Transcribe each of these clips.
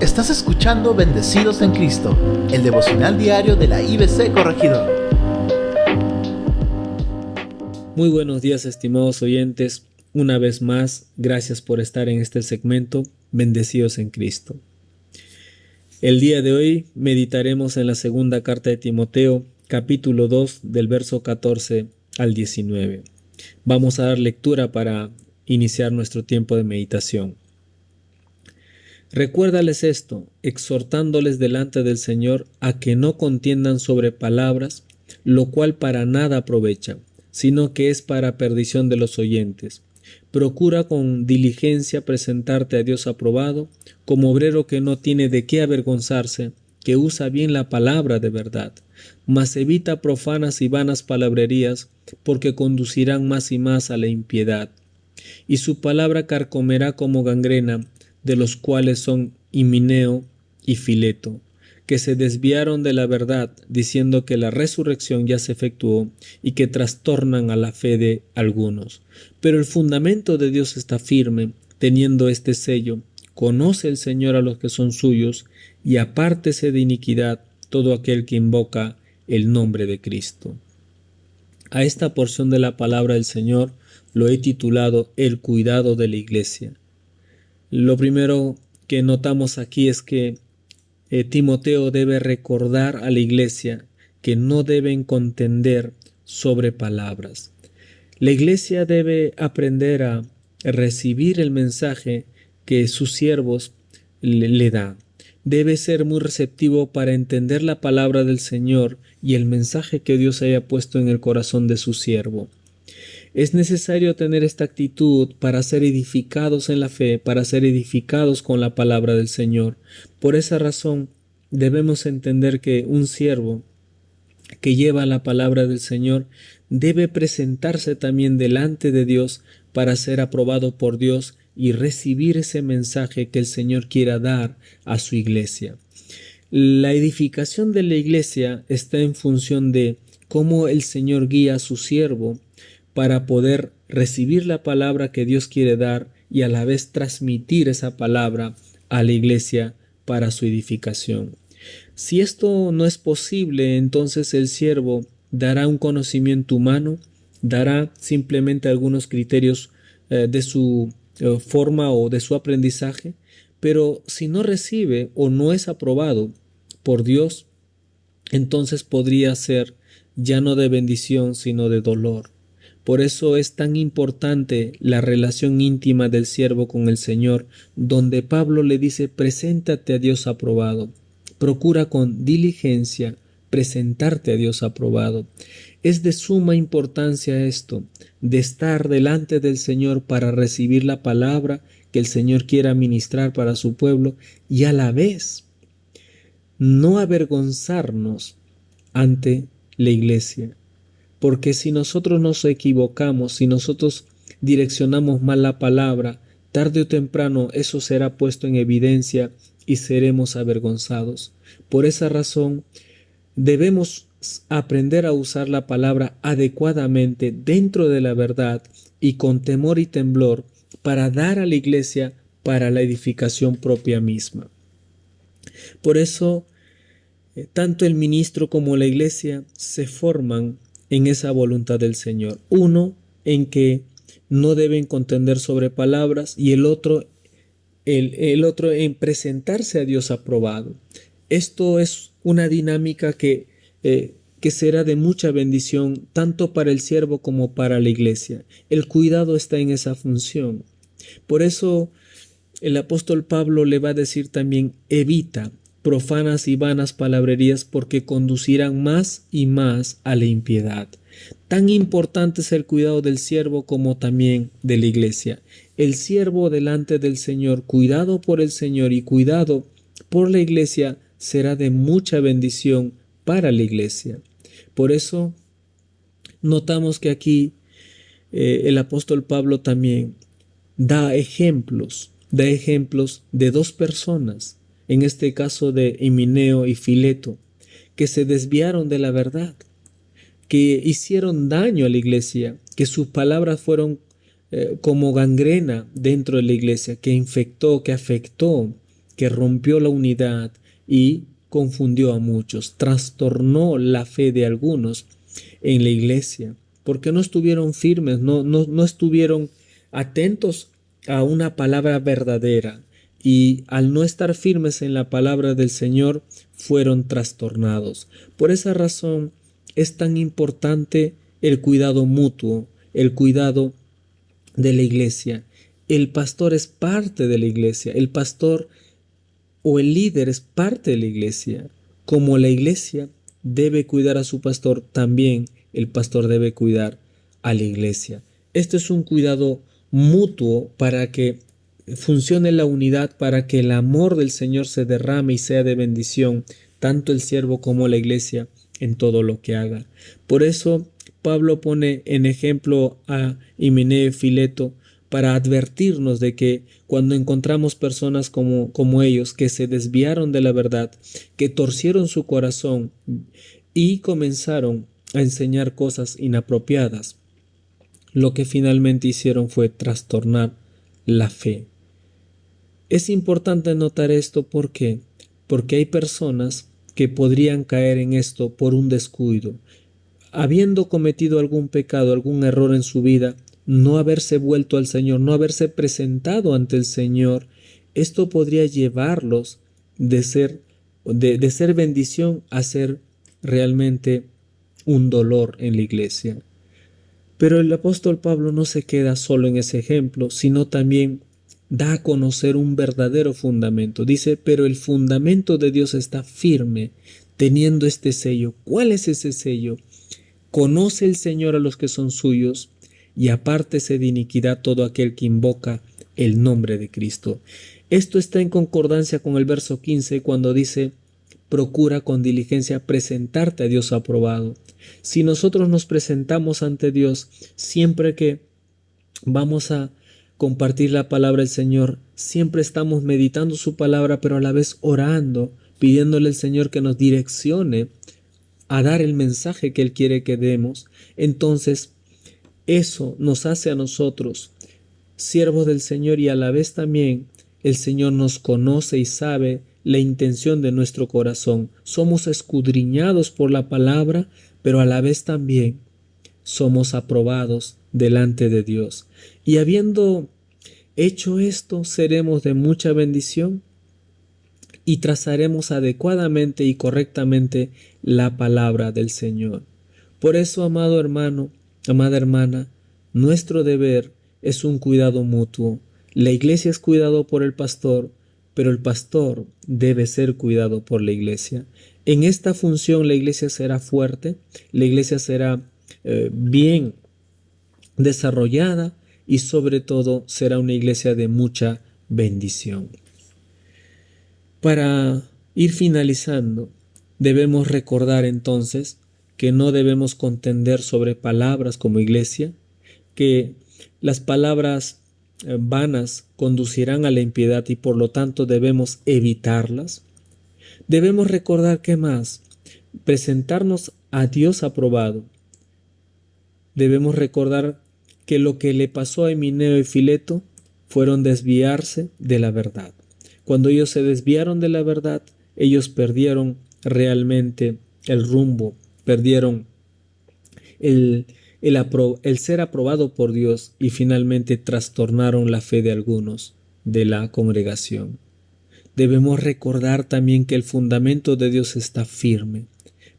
Estás escuchando Bendecidos en Cristo, el devocional diario de la IBC Corregidora. Muy buenos días, estimados oyentes. Una vez más, gracias por estar en este segmento Bendecidos en Cristo. El día de hoy meditaremos en la segunda carta de Timoteo, capítulo 2, del verso 14 al 19. Vamos a dar lectura para iniciar nuestro tiempo de meditación. Recuérdales esto, exhortándoles delante del Señor a que no contiendan sobre palabras, lo cual para nada aprovecha, sino que es para perdición de los oyentes. Procura con diligencia presentarte a Dios aprobado, como obrero que no tiene de qué avergonzarse, que usa bien la palabra de verdad. Mas evita profanas y vanas palabrerías, porque conducirán más y más a la impiedad. Y su palabra carcomerá como gangrena, de los cuales son Himeneo y Fileto, que se desviaron de la verdad, diciendo que la resurrección ya se efectuó y que trastornan a la fe de algunos. Pero el fundamento de Dios está firme, teniendo este sello: conoce el Señor a los que son suyos, y apártese de iniquidad todo aquel que invoca el nombre de Cristo. A esta porción de la palabra del Señor lo he titulado El cuidado de la iglesia. Lo primero que notamos aquí es que Timoteo debe recordar a la iglesia que no deben contender sobre palabras. La iglesia debe aprender a recibir el mensaje que sus siervos le dan. Debe ser muy receptivo para entender la palabra del Señor y el mensaje que Dios haya puesto en el corazón de su siervo. Es necesario tener esta actitud para ser edificados en la fe, para ser edificados con la palabra del Señor. Por esa razón, debemos entender que un siervo que lleva la palabra del Señor debe presentarse también delante de Dios para ser aprobado por Dios y recibir ese mensaje que el Señor quiera dar a su iglesia. La edificación de la iglesia está en función de cómo el Señor guía a su siervo para poder recibir la palabra que Dios quiere dar y a la vez transmitir esa palabra a la iglesia para su edificación. Si esto no es posible, entonces el siervo dará un conocimiento humano, dará simplemente algunos criterios de su forma o de su aprendizaje, pero si no recibe o no es aprobado por Dios, entonces podría ser ya no de bendición, sino de dolor. Por eso es tan importante la relación íntima del siervo con el Señor, donde Pablo le dice: preséntate a Dios aprobado. Procura con diligencia presentarte a Dios aprobado. Es de suma importancia esto, de estar delante del Señor para recibir la palabra que el Señor quiera ministrar para su pueblo y a la vez no avergonzarnos ante la iglesia. Porque si nosotros nos equivocamos, si nosotros direccionamos mal la palabra, tarde o temprano eso será puesto en evidencia y seremos avergonzados. Por esa razón, debemos aprender a usar la palabra adecuadamente dentro de la verdad y con temor y temblor para dar a la iglesia para la edificación propia misma. Por eso, tanto el ministro como la iglesia se forman en esa voluntad del Señor. Uno, en que no deben contender sobre palabras, y el otro en presentarse a Dios aprobado. Esto es una dinámica que será de mucha bendición tanto para el siervo como para la iglesia. El cuidado está en esa función. Por eso el apóstol Pablo le va a decir también: evita profanas y vanas palabrerías, porque conducirán más y más a la impiedad. Tan importante es el cuidado del siervo como también de la iglesia. El siervo delante del Señor, cuidado por el Señor y cuidado por la iglesia, será de mucha bendición para la iglesia. Por eso notamos que aquí el apóstol Pablo también da ejemplos de dos personas, en este caso de Himeneo y Fileto, que se desviaron de la verdad, que hicieron daño a la iglesia, que sus palabras fueron como gangrena dentro de la iglesia, que infectó, que afectó que rompió la unidad y confundió a muchos, trastornó la fe de algunos en la iglesia, porque no estuvieron firmes, no estuvieron atentos a una palabra verdadera, y al no estar firmes en la palabra del Señor, fueron trastornados. Por esa razón es tan importante el cuidado mutuo, el cuidado de la iglesia. El pastor es parte de la iglesia, el pastor o el líder es parte de la iglesia. Como la iglesia debe cuidar a su pastor, también el pastor debe cuidar a la iglesia. Esto es un cuidado mutuo para que funcione la unidad, para que el amor del Señor se derrame y sea de bendición, tanto el siervo como la iglesia, en todo lo que haga. Por eso Pablo pone en ejemplo a Himeneo y Fileto, para advertirnos de que cuando encontramos personas como ellos, que se desviaron de la verdad, que torcieron su corazón y comenzaron a enseñar cosas inapropiadas, lo que finalmente hicieron fue trastornar la fe. Es importante notar esto porque hay personas que podrían caer en esto por un descuido, habiendo cometido algún pecado, algún error en su vida, no haberse vuelto al Señor, no haberse presentado ante el Señor. Esto podría llevarlos de ser bendición a ser realmente un dolor en la iglesia. Pero el apóstol Pablo no se queda solo en ese ejemplo, sino también da a conocer un verdadero fundamento. Dice, pero el fundamento de Dios está firme, teniendo este sello. ¿Cuál es ese sello? Conoce el Señor a los que son suyos, y apártese de iniquidad todo aquel que invoca el nombre de Cristo. Esto está en concordancia con el verso 15 cuando dice, procura con diligencia presentarte a Dios aprobado. Si nosotros nos presentamos ante Dios siempre que vamos a compartir la palabra del Señor, siempre estamos meditando su palabra, pero a la vez orando, pidiéndole al Señor que nos direccione a dar el mensaje que Él quiere que demos, entonces eso nos hace a nosotros siervos del Señor, y a la vez también el Señor nos conoce y sabe la intención de nuestro corazón. Somos escudriñados por la palabra, pero a la vez también somos aprobados delante de Dios. Y habiendo hecho esto, seremos de mucha bendición y trazaremos adecuadamente y correctamente la palabra del Señor. Por eso, amado hermano, amada hermana, nuestro deber es un cuidado mutuo. La iglesia es cuidado por el pastor, pero el pastor debe ser cuidado por la iglesia. En esta función la iglesia será fuerte, la iglesia será bien desarrollada y sobre todo será una iglesia de mucha bendición. Para ir finalizando, debemos recordar entonces que no debemos contender sobre palabras como iglesia, que las palabras vanas conducirán a la impiedad y por lo tanto debemos evitarlas. Debemos recordar que más, presentarnos a Dios aprobado. Debemos recordar que lo que le pasó a Himeneo y Fileto fueron desviarse de la verdad. Cuando ellos se desviaron de la verdad, ellos perdieron realmente el rumbo, perdieron el ser aprobado por Dios y finalmente trastornaron la fe de algunos de la congregación. Debemos recordar también que el fundamento de Dios está firme.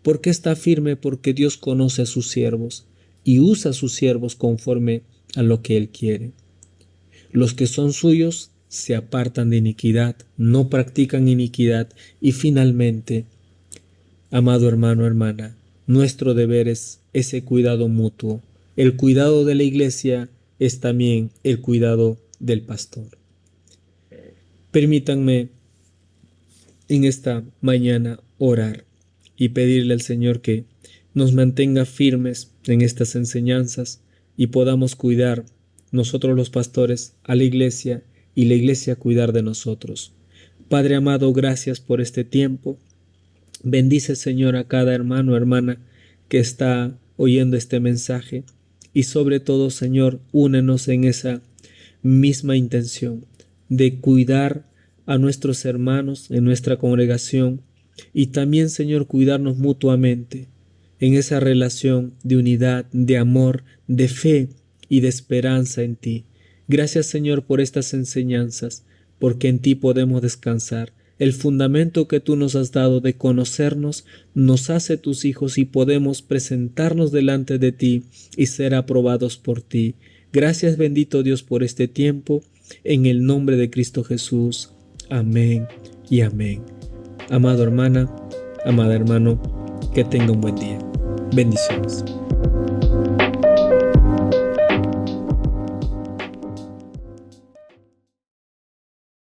¿Por qué está firme? Porque Dios conoce a sus siervos y usa a sus siervos conforme a lo que Él quiere. Los que son suyos se apartan de iniquidad, no practican iniquidad y finalmente, amado hermano, hermana, nuestro deber es ese cuidado mutuo. El cuidado de la iglesia es también el cuidado del pastor. Permítanme en esta mañana orar y pedirle al Señor que nos mantenga firmes en estas enseñanzas y podamos cuidar nosotros los pastores a la iglesia y la iglesia cuidar de nosotros. Padre amado, gracias por este tiempo. Bendice, Señor, a cada hermano o hermana que está oyendo este mensaje y sobre todo, Señor, únenos en esa misma intención de cuidar a nuestros hermanos en nuestra congregación y también, Señor, cuidarnos mutuamente en esa relación de unidad, de amor, de fe y de esperanza en ti. Gracias, Señor, por estas enseñanzas, porque en ti podemos descansar. El fundamento que tú nos has dado de conocernos nos hace tus hijos y podemos presentarnos delante de ti y ser aprobados por ti. Gracias, bendito Dios, por este tiempo, en el nombre de Cristo Jesús. Amén y amén. Amada hermana, amado hermano, que tenga un buen día. Bendiciones.